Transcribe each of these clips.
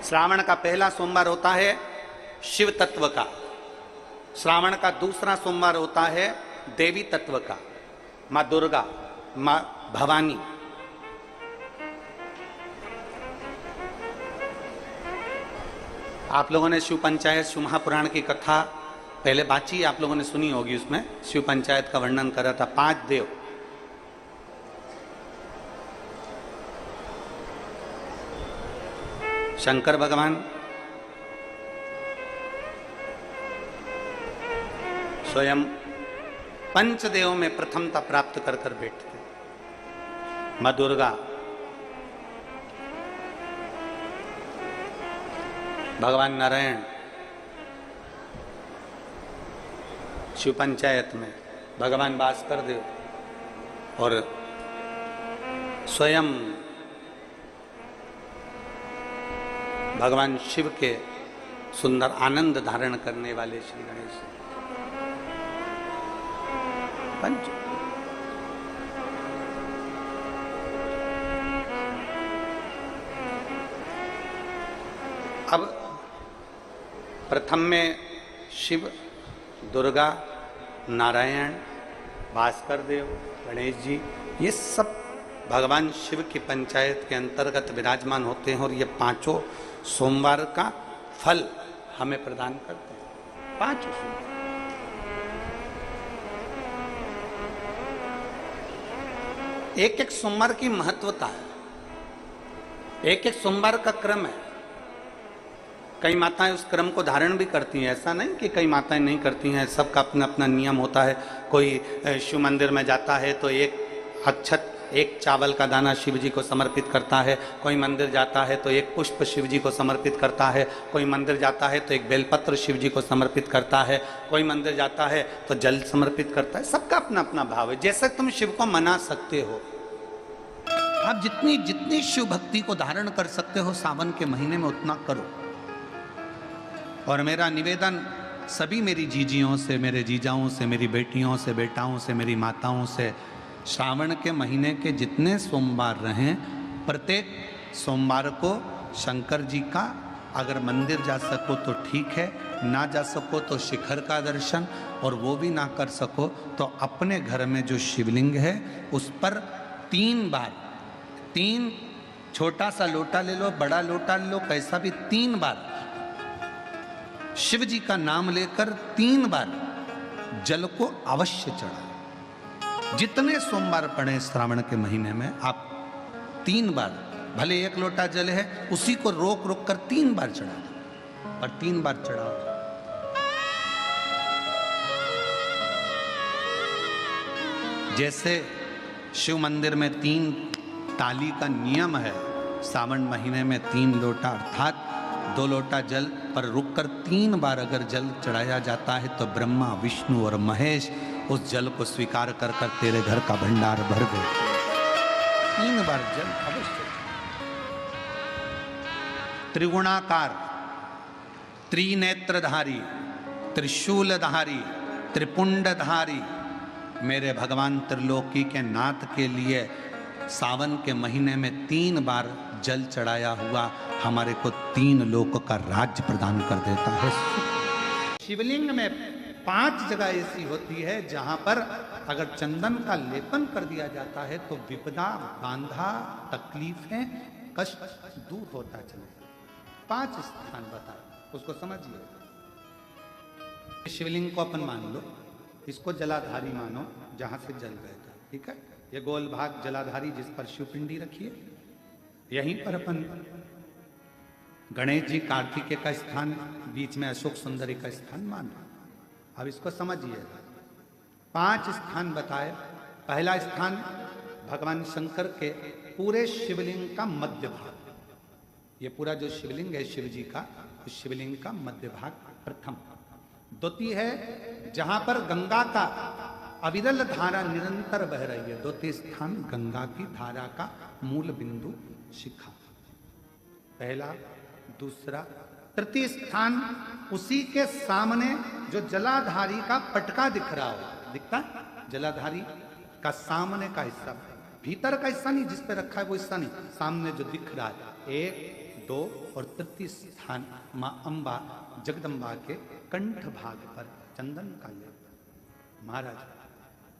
श्रावण का पहला सोमवार होता है शिव तत्व का, श्रावण का दूसरा सोमवार होता है देवी तत्व का, माँ दुर्गा, माँ भवानी। आप लोगों ने शिव पंचायत शिव महापुराण की कथा पहले बाची आप लोगों ने सुनी होगी। उसमें शिव पंचायत का वर्णन करा था। 5 देव, शंकर भगवान, स्वयं पंचदेव में प्रथमता प्राप्त कर कर बैठते, मां दुर्गा, भगवान नारायण शिव पंचायत में, भगवान भास्कर देव और स्वयं भगवान शिव के सुंदर आनंद धारण करने वाले श्री गणेश पंच। अब प्रथम में शिव, दुर्गा, नारायण, भास्कर देव, गणेश जी, ये सब भगवान शिव की पंचायत के अंतर्गत विराजमान होते हैं और ये 5 सोमवार का फल हमें प्रदान करते हैं। 5 सोमवार एक सोमवार की महत्वता है, एक सोमवार का क्रम है। कई माताएं उस क्रम को धारण भी करती हैं, ऐसा नहीं कि कई माताएं नहीं करती हैं, सबका अपना अपना नियम होता है। कोई शिव मंदिर में जाता है तो एक अक्षत, एक चावल का दाना शिव जी को समर्पित करता है, कोई मंदिर जाता है तो एक पुष्प शिव जी को समर्पित करता है, कोई मंदिर जाता है तो एक बेलपत्र शिव जी को समर्पित करता है, कोई मंदिर जाता है तो जल समर्पित करता है। सबका अपना अपना भाव है। जैसे तुम शिव को मना सकते हो, आप जितनी जितनी शिव भक्ति को धारण कर सकते हो सावन के महीने में उतना करो। और मेरा निवेदन सभी मेरी जीजियों से, मेरे जीजाओं से, मेरी बेटियों से, बेटाओं से, मेरी माताओं से, श्रावण के महीने के जितने सोमवार रहें, प्रत्येक सोमवार को शंकर जी का अगर मंदिर जा सको तो ठीक है, ना जा सको तो शिखर का दर्शन, और वो भी ना कर सको तो अपने घर में जो शिवलिंग है उस पर 3 बार, 3 छोटा सा लोटा ले लो, बड़ा लोटा ले लो, कैसा भी 3 बार शिव जी का नाम लेकर 3 बार जल को अवश्य चढ़ाएं। जितने सोमवार पड़े श्रावण के महीने में आप 3 बार, भले 1 लोटा जल है उसी को रोक रोक कर 3 बार चढ़ा दो, और 3 बार चढ़ाओ। जैसे शिव मंदिर में 3 ताली का नियम है, सावन महीने में 3 लोटा अर्थात 2 लोटा जल पर रुककर 3 बार अगर जल चढ़ाया जाता है तो ब्रह्मा, विष्णु और महेश उस जल को स्वीकार कर कर तेरे घर का भंडार भर देते। 3 बार जल अवश्य। त्रिगुणाकार, त्रिनेत्रधारी, त्रिशूलधारी, त्रिपुंडधारी मेरे भगवान त्रिलोकी के नाथ के लिए सावन के महीने में 3 बार जल चढ़ाया हुआ हमारे को 3 लोक का राज्य प्रदान कर देता है। शिवलिंग में 5 जगह ऐसी होती है जहां पर अगर चंदन का लेपन कर दिया जाता है तो विपदा, बांधा, तकलीफें, कष्ट दूर होता चलेगा। 5 स्थान बता, उसको समझिए। शिवलिंग को अपन मान लो, इसको जलाधारी मानो, जहां से जल बहता, ठीक है। ये गोल भाग जलाधारी जिस पर शिवपिंडी रखिए, यहीं पर अपन गणेश जी, कार्तिकेय का स्थान, बीच में अशोक सुंदरी का स्थान मानो। अब इसको समझिए। 5 स्थान बताए। पहला स्थान भगवान शंकर के पूरे शिवलिंग का मध्य भाग, ये पूरा जो शिवलिंग है शिव जी का, उस शिवलिंग का मध्य भाग प्रथम। द्वितीय है जहां पर गंगा का अविरल धारा निरंतर बह रही है, 2 स्थान गंगा की धारा का मूल बिंदु शिखा, पहला। दूसरा, तृतीय स्थान उसी के सामने जो जलाधारी का पटका दिख रहा हो, दिखता है जलाधारी का सामने का हिस्सा, भीतर का हिस्सा नहीं जिस पे रखा है वो हिस्सा नहीं, सामने जो दिख रहा है, 1 2 और तृतीय स्थान माँ अम्बा जगदम्बा के कंठ भाग पर चंदन का लेप। महाराज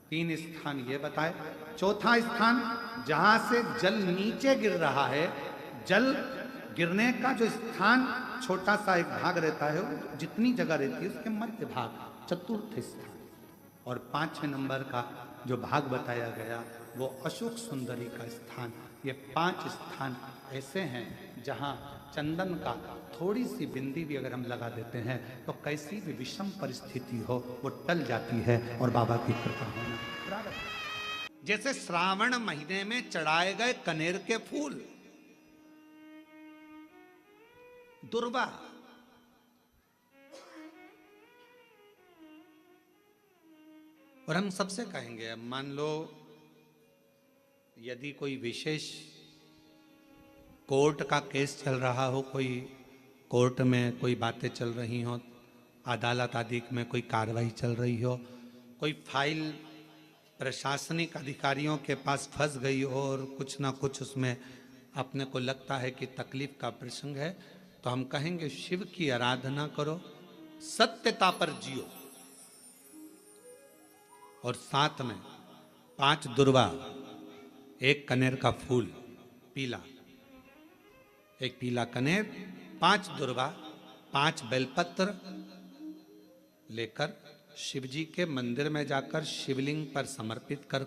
3 स्थान ये बताए। चौथा स्थान जहां से जल नीचे गिर रहा है, जल गिरने का जो स्थान छोटा सा एक भाग रहता है, वो जितनी जगह रहती है उसके मध्य भाग चतुर्थ स्थान। और 5वें नंबर का जो भाग बताया गया वो अशोक सुंदरी का स्थान। ये 5 स्थान ऐसे हैं जहां चंदन का थोड़ी सी बिंदी भी अगर हम लगा देते हैं तो कैसी भी विषम परिस्थिति हो वो टल जाती है और बाबा की कृपा होना प्रारंभ। जैसे श्रावण महीने में चढ़ाए गए कनेर के फूल, दुर्वा, और हम सबसे कहेंगे, अब मान लो यदि कोई विशेष कोर्ट का केस चल रहा हो, कोई कोर्ट में कोई बातें चल रही हो, अदालत आदि में कोई कार्रवाई चल रही हो, कोई फाइल प्रशासनिक अधिकारियों के पास फंस गई हो और कुछ ना कुछ उसमें अपने को लगता है कि तकलीफ का प्रसंग है, तो हम कहेंगे शिव की आराधना करो, सत्यता पर जियो, और साथ में 5 दुर्वा, 1 कनेर का फूल पीला, 1 पीला कनेर, 5 दुर्वा, 5 बेलपत्र लेकर शिव जी के मंदिर में जाकर शिवलिंग पर समर्पित कर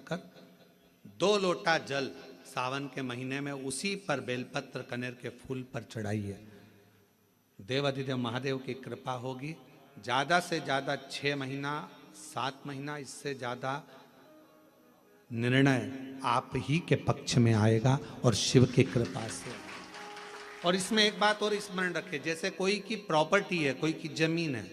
2 लोटा जल सावन के महीने में उसी पर बेलपत्र कनेर के फूल पर चढ़ाइए। देवाधिदेव महादेव की कृपा होगी। ज़्यादा से ज़्यादा 6 महीना 7 महीना, इससे ज़्यादा निर्णय आप ही के पक्ष में आएगा और शिव की कृपा से। और इसमें एक बात और स्मरण रखें, जैसे कोई की प्रॉपर्टी है, कोई की जमीन है।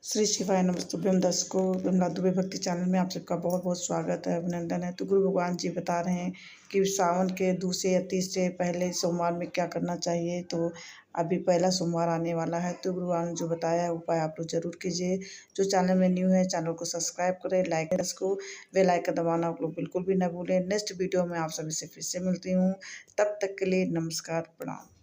श्री शिवाय नमस्तुभ्यम। दर्शकों, विमला दुबे भक्ति चैनल में आप सबका बहुत बहुत स्वागत है, अभिनंदन है। तो गुरु भगवान जी बता रहे हैं कि सावन के दूसरे या तीसरे पहले सोमवार में क्या करना चाहिए। तो अभी पहला सोमवार आने वाला है, तो गुरु भगवान ने जो बताया है उपाय आप लोग जरूर कीजिए। जो चैनल में न्यू है चैनल को सब्सक्राइब करें, लाइक करें, इसको बेल आइकन दबाना आप लोग बिल्कुल भी न भूलें। नेक्स्ट वीडियो में आप सभी से फिर से मिलती हूँ, तब तक के लिए नमस्कार, प्रणाम।